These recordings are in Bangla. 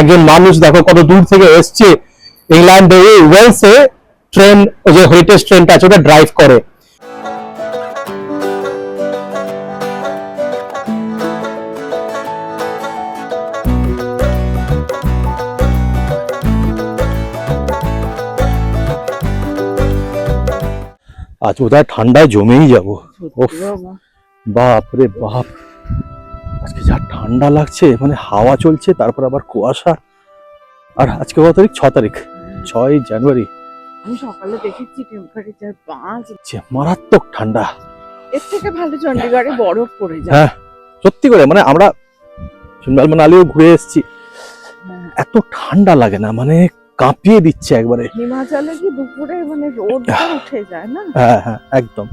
একজন মানুষ দেখো কত দূর থেকে এসছে ইংল্যান্ডে, ওয়েলসে ট্রেন, ওই যে হেরিটেজ ট্রেনটা আছে ওটা ড্রাইভ করে। আজ বোধহয় ঠান্ডায় জমেই যাবো। বাপ রে বাপ, আজকে যা ঠান্ডা লাগছে, মানে হাওয়া চলছে, তারপর আবার কুয়াশা। আর আজকে কত তারিখ? 6 তারিখ, 6 জানুয়ারি। আমি সকালে দেখেছি টেম্পারেচার 5, মারাত্মক ঠান্ডা। এর থেকে ভালো চণ্ডীগড়ে বরফ পড়ে যায়। হ্যাঁ সত্যি করে, মানে আমরা সিমলা মানালিও ঘুরে এসেছি, এত ঠান্ডা লাগে না, মানে কাঁপিয়ে দিচ্ছে একবারে। হিমাচলে কি দুপুরে মানে রোদ উঠে যায় না? হ্যাঁ হ্যাঁ একদম।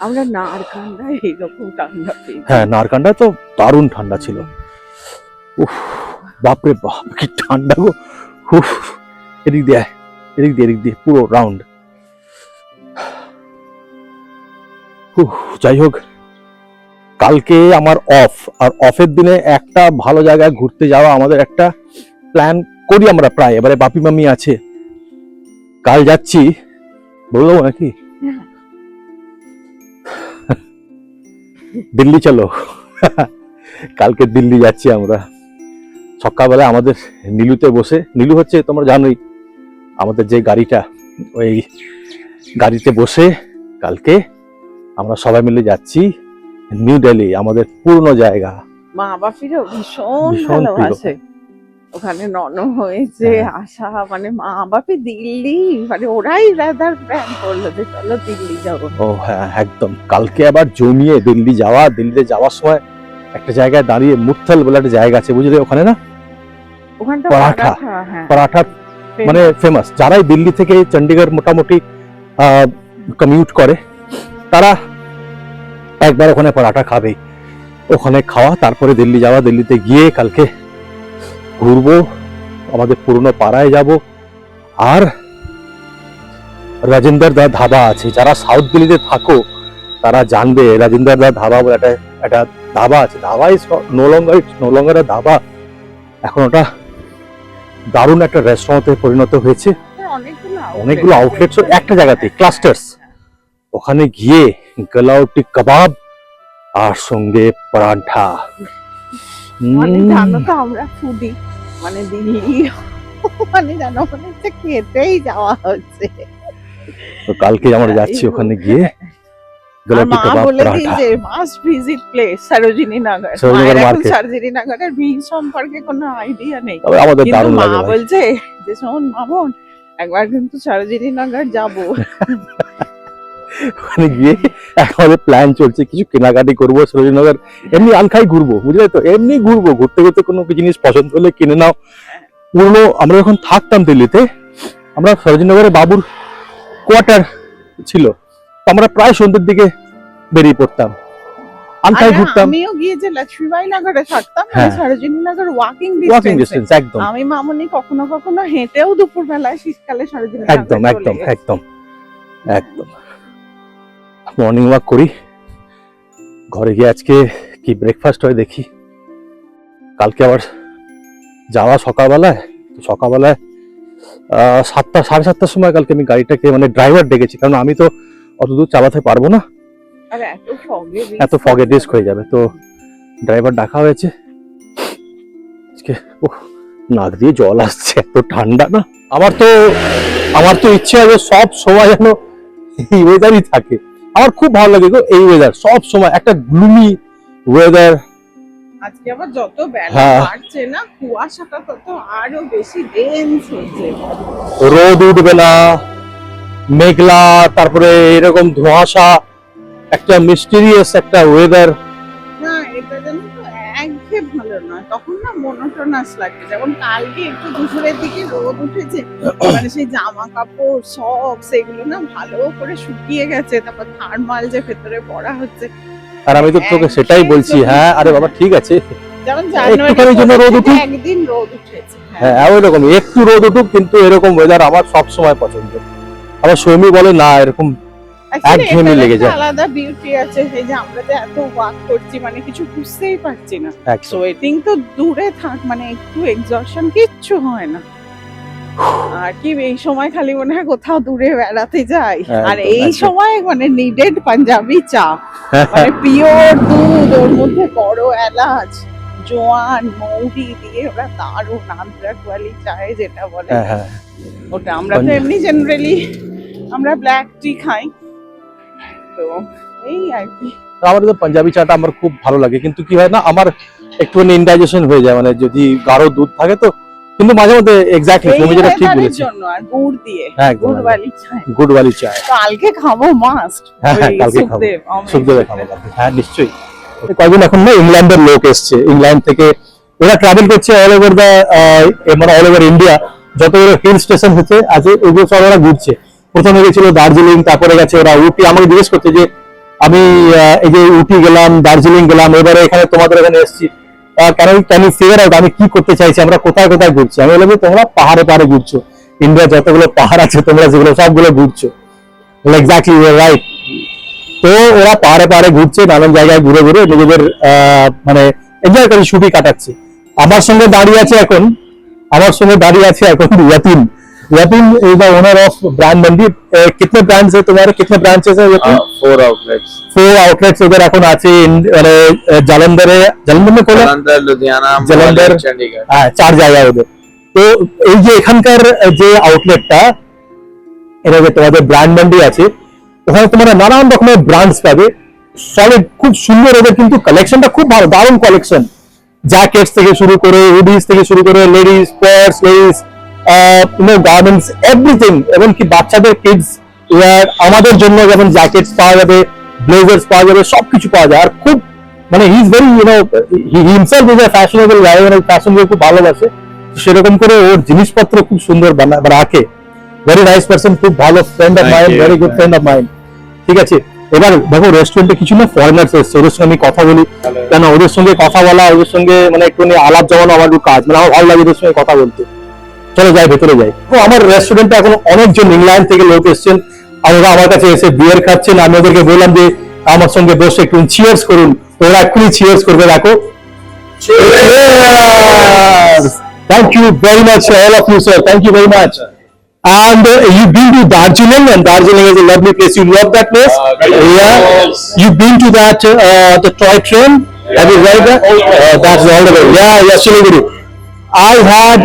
আমরা নারকান্দায় এইরকম ঠান্ডা পেয়েছি। হ্যাঁ নারকান্দায় তো দারুণ ঠান্ডা ছিল। উফ বাপরে বাপ কি ঠান্ডা গো। উফ এদিক দিয়ে এদিক দিয়ে এদিক দিয়ে পুরো রাউন্ড। যাই হোক, কালকে আমার অফ, আর অফের দিনে একটা ভালো জায়গায় ঘুরতে যাওয়া আমাদের একটা প্ল্যান করি আমরা প্রায়। এবারে বাপি মামি আছে, কাল যাচ্ছি, বলবো নাকি? দিল্লি চলো। কালকে দিল্লি যাচ্ছি আমরা। সকালবেলা আমাদের নীলুতে বসে, নীলু হচ্ছে তোমরা জানোই আমাদের যে গাড়িটা, ওই গাড়িতে বসে কালকে আমরা সবাই মিলে যাচ্ছি নিউ দিল্লি, আমাদের পুরনো জায়গা। মা বাপিরও ভীষণ ভালোবাসে ওখানে, নন হয়েছে আসা, মানে মা বাপি দিল্লি, মানে ওরাই রাদার প্ল্যান করলো যে চলো দিল্লি যাবো। ও হ্যাঁ একদম, কালকে আবার জমিয়ে দিল্লি যাওয়া। দিল্লিতে যাওয়ার সময় একটা জায়গায় দাঁড়িয়ে মুথল বলে একটা জায়গা আছে, বুঝলে? ওখানে না ওখানটা পরাঠা, পরাঠা মানে ফেমাস। যারাই দিল্লি থেকে চণ্ডীগড় মোটামুটি কমিউট করে তারা একবার ওখানে পরাঠা খাবেই। ওখানে খাওয়া, তারপরে দিল্লি যাওয়া। দিল্লিতে গিয়ে কালকে ঘুরবো, আমাদের পুরনো পাড়ায় যাব। আর রাজেন্দ্র দা ধাবা আছে, যারা সাউথ দিল্লিতে থাকো তারা জানবে রাজেন্দ্র দা ধাবা বলে একটা ধাবা আছে। Dhaba is no longer dhaba, এখন ওটা দারুণ একটা রেস্টুরেন্টে পরিণত হয়েছে। অনেকগুলো আউটলেটস একটা জায়গাতে, ক্লাস্টার্স। ওখানে গিয়ে গলাউটি কাবাব আর সঙ্গে পরাঠা। মানে জানো তো আমরা ফুডি, মানে দিল্লি মানে জানো মানে খেতেই যাওয়া হচ্ছে। তো কালকে আমরা যাচ্ছি ওখানে গিয়ে গলাউটি কাবাব পরাঠা। যে মাস্ট ভিজিট প্লেস সরোজিনী নগর। সরোজিনী নগরের ভিড় সম্পর্কে কোনো আইডিয়া নেই, আমাদের দারুণ লাগে। মা বলছে যে শোন মামন, একবার কিন্তু সরোজিনী নগর যাবো। ওখানে গিয়ে আমাদের প্ল্যান চলছে কিছু কেনাকাটি করবো সরোজিনী নগর, এমনি আনখাই ঘুরবো, বুঝলে তো? এমনি ঘুরবো, ঘুরতে ঘুরতে কোনো জিনিস পছন্দ হলে কিনে নাও। পুরনো আমরা যখন থাকতাম দিল্লিতে, আমরা সরোজিনী নগরে বাবুর কোয়ার্টার ছিল, আমরা প্রায় সন্ধ্যের দিকে বেরিয়ে পড়তাম, আনখাই ঘুরতাম। আমিও গিয়ে যে লক্ষ্মীবাই নগরে থাকতাম, সরোজিনী নগর ওয়াকিং ডিসটেন্স একদম। আমি মামুনি কখনো কখনো হেঁটেও দুপুর বেলায় শীতকালে সরোজিনী নগর একদম একদম একদম একদম মর্নিং ওয়াক করি। ঘরে গিয়ে আজকে কি ব্রেকফাস্ট হয় দেখি। কালকে আবার যাওয়া সকালবেলায় 7টা 7:30টার সময় কালকে আমি গাড়িটাকে, মানে ড্রাইভার ডেকেছি, কারণ আমি তো অত দূর চালাতে পারবো না, এত ফগে রিস্ক হয়ে যাবে। তো ড্রাইভার ডাকা হয়েছে আজকে। নাক দিয়ে জল আসছে, এত ঠান্ডা না। আমার তো ইচ্ছে আছে সব সময় যেন এই ওয়েদারই থাকে। আমার খুব ভালো লাগে গো এই ওয়েদার, সব সময় একটা গ্লুমি ওয়েদার। আজকে আবার যত বেলা বাড়ছে না, কুয়াশাটা তত আরো বেশি ডেন্স হচ্ছে। রোদ উঠবে না, মেঘলা, তারপরে এরকম ধোঁয়াশা, একটা মিস্টেরিয়াস একটা ওয়েদার। না এটা জানো তো একঘেয়ে ভালো নয়, তখন না মনোটোনাস লাগে। যেমন কালকে একটু দুপুরের দিকে রোদ উঠেছে, মানে সেই জামা কাপড় সক্স এগুলো না ভালো করে শুকিয়ে গেছে, তারপর থার্মাল যে ভেতরে পরা হচ্ছে। আর আমি তো তোকে সেটাই বলছি, হ্যাঁ আরে বাবা ঠিক আছে, যেমন জানুয়ারির জন্য রোদ উঠে একদিন রোদ উঠেছে, হ্যাঁ ওইরকম একটু রোদ উঠুক, কিন্তু এরকম ওয়েদার আমার সব সময় পছন্দ। আবার সৌমি বলে না এরকম Actually, একঘেয়েমি এটার লেগে একটা যায়। আলাদা বিউটি আছে, এই যে আমরা যে এত ওয়াক করছি মানে কিছু বুঝতেই পারছি না। একদম। সোয়েটিং তো দূরে থাক, মানে একটু এক্সশন কিচ্ছু হয় না। আর কি এই সময় খালি মনে হয় কোথাও দূরে বেড়াতে যাই। আর একদম, এই একদম। সময় মানে নিডেড পাঞ্জাবি চা, মানে পিওর দুধ, ওর মধ্যে বড় এলাচ, জোয়ান, মৌরি দিয়ে ওরা দারুণ আন্দ্রা কোয়ালি চায় যেটা বলে, হ্যাঁ হ্যাঁ ওটা। আমরা তো এমনি জেনারেলি আমরা ব্ল্যাক টি খাই, তো এই আর কি। আমার তো পাঞ্জাবি চাটা আমার খুব ভালো লাগে, কিন্তু কি হয় না আমার একটুখানি ইনডাইজেশন হয়ে যায়, মানে যদি গাঢ় দুধ থাকে তো। কিন্তু মাঝে মধ্যে এক্স্যাক্টলি তুমি যেটা ঠিক weather-এর বলেছো, জন্য আর গুড় দিয়ে, হ্যাঁ, একদম, গুড় বালি চায়। গুড ওয়ালি চা। কালকে খাবো মাস্ট। হ্যাঁ হ্যাঁ কালকে খাবো, সুখদেবে খাবো কালকে, হ্যাঁ নিশ্চয়ই। কয়েকদিন এখন না ইংল্যান্ডের লোক এসছে, ইংল্যান্ড থেকে ওরা ট্রাভেল করছে অল ওভার দা, মানে অল ওভার ইন্ডিয়া, যতগুলো হিল স্টেশন হচ্ছে আছে ওগুলো সব ওরা ঘুরছে। প্রথমে গেছিল দার্জিলিং, তারপরে গেছে ওরা উটি। আমাকে জিজ্ঞেস করছে যে আমি এই যে উটি গেলাম, দার্জিলিং গেলাম, এবারে এখানে তোমাদের এখানে এসেছি, ক্যান ইউ ফিগার আউট আমি কি করতে চাইছি, আমরা কোথায় কোথায় ঘুরছি। আমি বললাম যে তোমরা পাহাড়ে পাহাড়ে ঘুরছো, ইন্ডিয়া যতগুলো পাহাড় আছে তোমরা যেগুলো সবগুলো ঘুরছো। Exactly right. তো ওরা পাহাড়ে পাহাড়ে ঘুরছে, নানান জায়গায় ঘুরে ঘুরে নিজেদের মানে এনজয় করে ছুটি কাটাচ্ছে। আমার সঙ্গে দাঁড়িয়ে আছে এখন Yatin. Yatin is the owner of brand Mandi. कितने ब्रांड्स है तुम्हारे, कितने ब्रांचेस है यतीन? 4 outlets। 4 आउटलेट्स इधर এখন আছে, মানে জালন্ধর में खोला, जालंधर, लुधियाना, जालंधर, मोहाली, चंडीगढ़। হ্যাঁ 4 জায়গায় ওদের। তো এই যে এখানকার যে আউটলেটটা, এটা যে তোমাদের ব্র্যান্ড মান্ডি আছে, ওখানে তোমরা নানান রকমের ব্র্যান্ডস পাবে, সলিড, খুব সুন্দর। ওদের কিন্তু কালেকশনটা খুব ভালো, দারুণ কালেকশন। জ্যাকেটস থেকে শুরু করে, হুডিস থেকে শুরু করে, ladies purse, ladies garments, everything. এমনকি বাচ্চাদের কিডস ওয়্যার, আমাদের জন্য যেমন জ্যাকেটস পাওয়া যাবে, ব্লেজার্স পাওয়া যাবে, সবকিছু পাওয়া যায়। আর খুব মানে he is very he himself is a fashionable guy, মানে ফ্যাশনকে খুব ভালোবাসে। সেরকম করে ওর জিনিসপত্র খুব সুন্দর রাখে। ভেরি নাইস পারসন, খুব ভালো friend of mind, very good friend of mind. ঠিক আছে, এবার দেখো রেস্টুরেন্টে কিছু না ফরেনার্স এসছে, ওদের সঙ্গে আমি কথা বলি, কেন ওদের সঙ্গে কথা বলা, ওদের সঙ্গে মানে একটু আলাপ জমানো আমার একটু কাজ, মানে আমার ভালো লাগে ওদের সঙ্গে কথা বলতে। চলো যাই, ভেতরে যাই। তো আমার রেস্টুরেন্টে এখন অনেকজন ইংল্যান্ড থেকে লোক এসেছেন, আর ওরা আমার কাছে এসে বিয়ার খাচ্ছেন। আমি ওদেরকে বললাম যে আমার সঙ্গে বসে একটু চিয়ার্স করুন, ওরা এক্ষুনি চিয়ার্স করবে, দেখো। Thank you very much all of you sir, thank you very much. And you've been to Darjeeling, and Darjeeling is a lovely place. You love that place? Yeah. You've been to that the toy train? Have you read that? That's all the way. Yeah, yeah, Siliguri. I had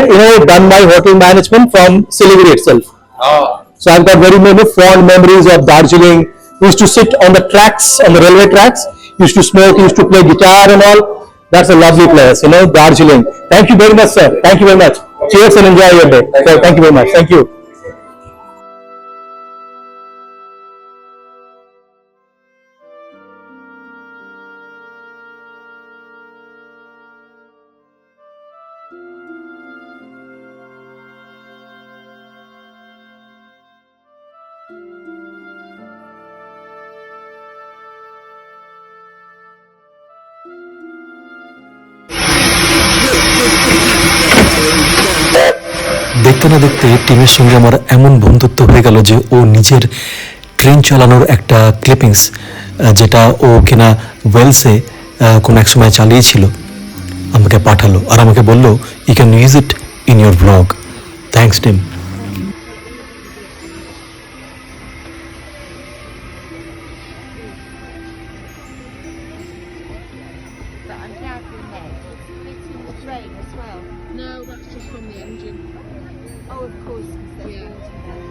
done my hotel management from Siliguri itself. So I've got very many fond memories of Darjeeling. We used to sit on the tracks, on the railway tracks. Used to smoke, used to play guitar and all. That's a lovely place, Darjeeling. Thank you very much, sir. Thank you very much. Cheers and enjoy your day. So, thank you very much. Thank you. দেখতে না দেখতে টিমের সঙ্গে আমার এমন বন্ধুত্ব হয়ে গেল যে ও নিজের ট্রেন চালানোর একটা ক্লিপিংস, যেটা ও কিনা ওয়েলসে কোন এক সময় চালিয়েছিল, আমাকে পাঠালো আর আমাকে বললো you can use it in your blog. Thanks team. But I'm gathering next. It's in the train as well. No, that's just from the engine. Oh, of course, because they're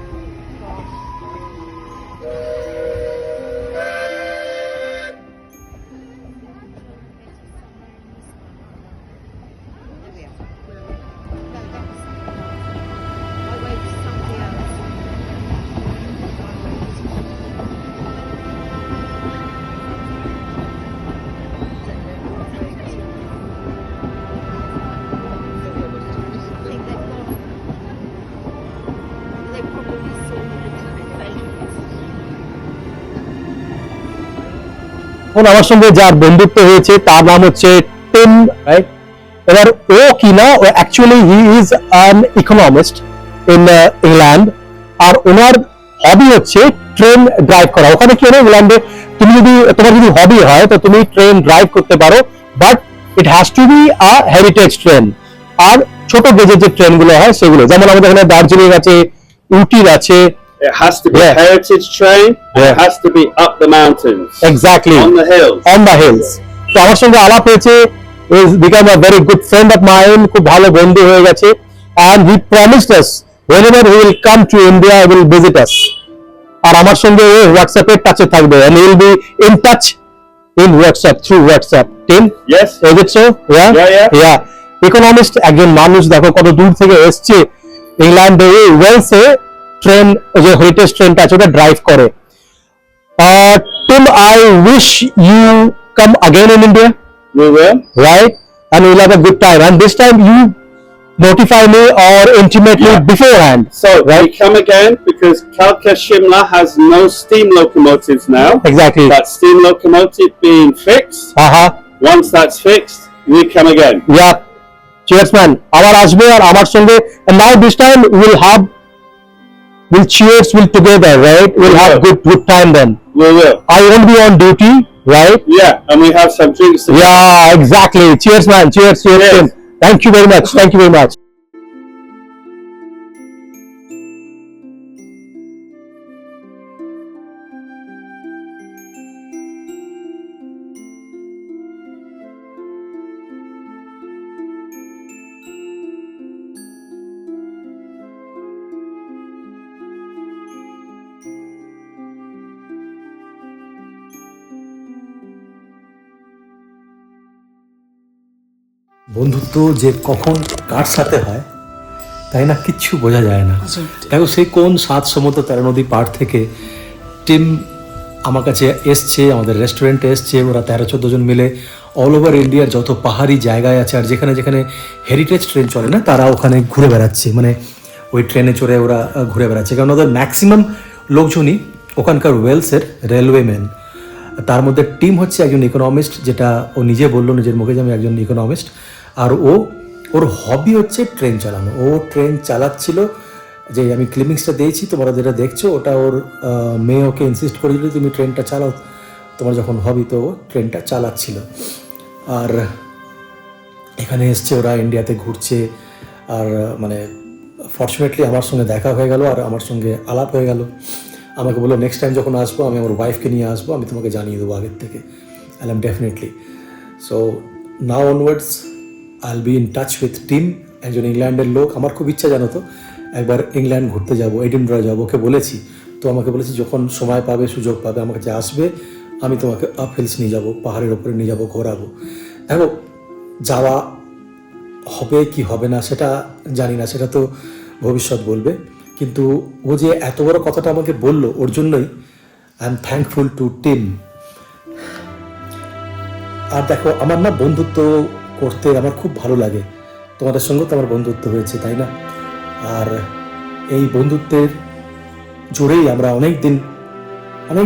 এখন আমার সঙ্গে যার বন্ধুত্ব হয়েছে তার নাম হচ্ছে টিম, রাইট? এবার ও কিনা actually he is an economist in England, আর ওনার হবি হচ্ছে ট্রেন ড্রাইভ করা। ওখানে কি হয় ইংল্যান্ডে, তুমি যদি তোমার যদি হবি হয় তো তুমি ট্রেন ড্রাইভ করতে পারো, but it has to be a heritage train. আর ছোট গেজের যে ট্রেন গুলো হয় সেগুলো, যেমন আমাদের এখানে দার্জিলিং আছে, উটির আছে। It has to be Yeah. a heritage train. Yeah. It has to be up the mountains, Exactly. on the hills. On the hills. তো আমার সঙ্গে আলাপ হয়েছে, is become a very good friend of mine, খুব ভালো বন্ধু হয়ে গেছে, and he promised us whenever he will come to India he will visit us. আর আমার সঙ্গে ও হোয়াটসঅ্যাপে টাচে থাকবে, and he will be in touch in WhatsApp, through WhatsApp. Tim, Yes. is it so? Yeah. Yeah. Economist একজন মানুষ, দেখো কত দূর থেকে এসছে ইংল্যান্ডে, ওয়েলসে ট্রেন, যে হেরিটেজ ট্রেনটা আছে ওটা ড্রাইভ করে। Tim, I wish you come again in India, We will. right? And we'll have a good time. And this time you notify me or intimate me Yeah. beforehand. So Right. we come again because Kalka Shimla has no steam locomotives now. Exactly. That steam locomotive being fixed. Once that's fixed, we come again. Yeah. Cheers, man. আবার আসবে আর আমার সঙ্গে, and now this time we'll cheers, we'll together, right? We'll have good time then. We will. I won't be on duty, right? Yeah, and we have some drinks. Yeah, exactly. Cheers, man. Cheers. Cheers. Tim. Thank you very much. Thank you very much. বন্ধুত্ব যে কখন কার সাথে হয় তাই না, কিচ্ছু বোঝা যায় না। দেখো সেই কোন 7 সমুদ্র 13 নদী পার থেকে টিম আমার কাছে এসছে, আমাদের রেস্টুরেন্টে এসছে। ওরা 13-14 জন মিলে অল ওভার ইন্ডিয়ার যত পাহাড়ি জায়গায় আছে আর যেখানে যেখানে হেরিটেজ ট্রেন চলে না, তারা ওখানে ঘুরে বেড়াচ্ছে, মানে ওই ট্রেনে চড়ে ওরা ঘুরে বেড়াচ্ছে। কারণ ওদের ম্যাক্সিমাম লোকজনই ওখানকার ওয়েলসের রেলওয়েম্যান। তার মধ্যে টিম হচ্ছে একজন ইকোনমিস্ট, যেটা ও নিজে বললো নিজের মুখে যে আমি একজন ইকোনমিস্ট। আর ওর হবি হচ্ছে ট্রেন চালানো। ও ট্রেন চালাচ্ছিল, যে আমি ক্লিপিংসটা দিয়েছি তোমরা যেটা দেখছো, ওটা ওর মেয়ে ওকে ইনসিস্ট করেছিল তুমি ট্রেনটা চালাও, তোমার যখন হবি, তো ও ট্রেনটা চালাচ্ছিল। আর এখানে এসছে, ওরা ইন্ডিয়াতে ঘুরছে। আর মানে ফর্চুনেটলি আমার সঙ্গে দেখা হয়ে গেল আর আমার সঙ্গে আলাপ হয়ে গেল। আমাকে বললো নেক্সট টাইম যখন আসবো আমি আমার ওয়াইফকে নিয়ে আসবো, আমি তোমাকে জানিয়ে দেবো আগের থেকে। I am definitely. So now onwards I will be in touch with team, একজন ইংল্যান্ডের লোক। আমার খুব ইচ্ছা জানো তো একবার ইংল্যান্ড ঘুরতে যাবো, এডিনবরা যাবো। ওকে বলেছি, তো আমাকে বলেছি যখন সময় পাবে, সুযোগ পাবে আমার কাছে আসবে, আমি তোমাকে আপ হিলস নিয়ে যাবো, পাহাড়ের ওপরে নিয়ে যাবো, ঘোরাবো। দেখো যাওয়া হবে কি হবে না সেটা জানি না, সেটা তো ভবিষ্যৎ বলবে। কিন্তু ও যে এত বড় কথাটা আমাকে বললো, ওর জন্যই I am thankful to team. আর দেখো আমার না বন্ধুত্ব করতে আমার খুব ভালো লাগে, তোমাদের সঙ্গেও তো আমার বন্ধুত্ব হয়েছে, তাই না? আর এই বন্ধুত্বের জোরেই আমরা অনেক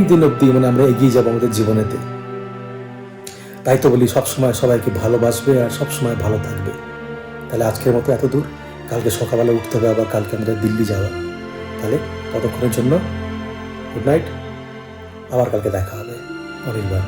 দিন অবধি মানে আমরা এগিয়ে যাবো আমাদের জীবনেতে। তাই তো বলি সবসময় সবাইকে ভালোবাসবে আর সবসময় ভালো থাকবে। তাহলে আজকের মতো এত দূর, কালকে সকালবেলা উঠতে হবে, আবার কালকে আমাদের দিল্লি যাওয়া। তাহলে ততক্ষণের জন্য গুড নাইট, আবার কালকে দেখা হবে। অনির্বাণ।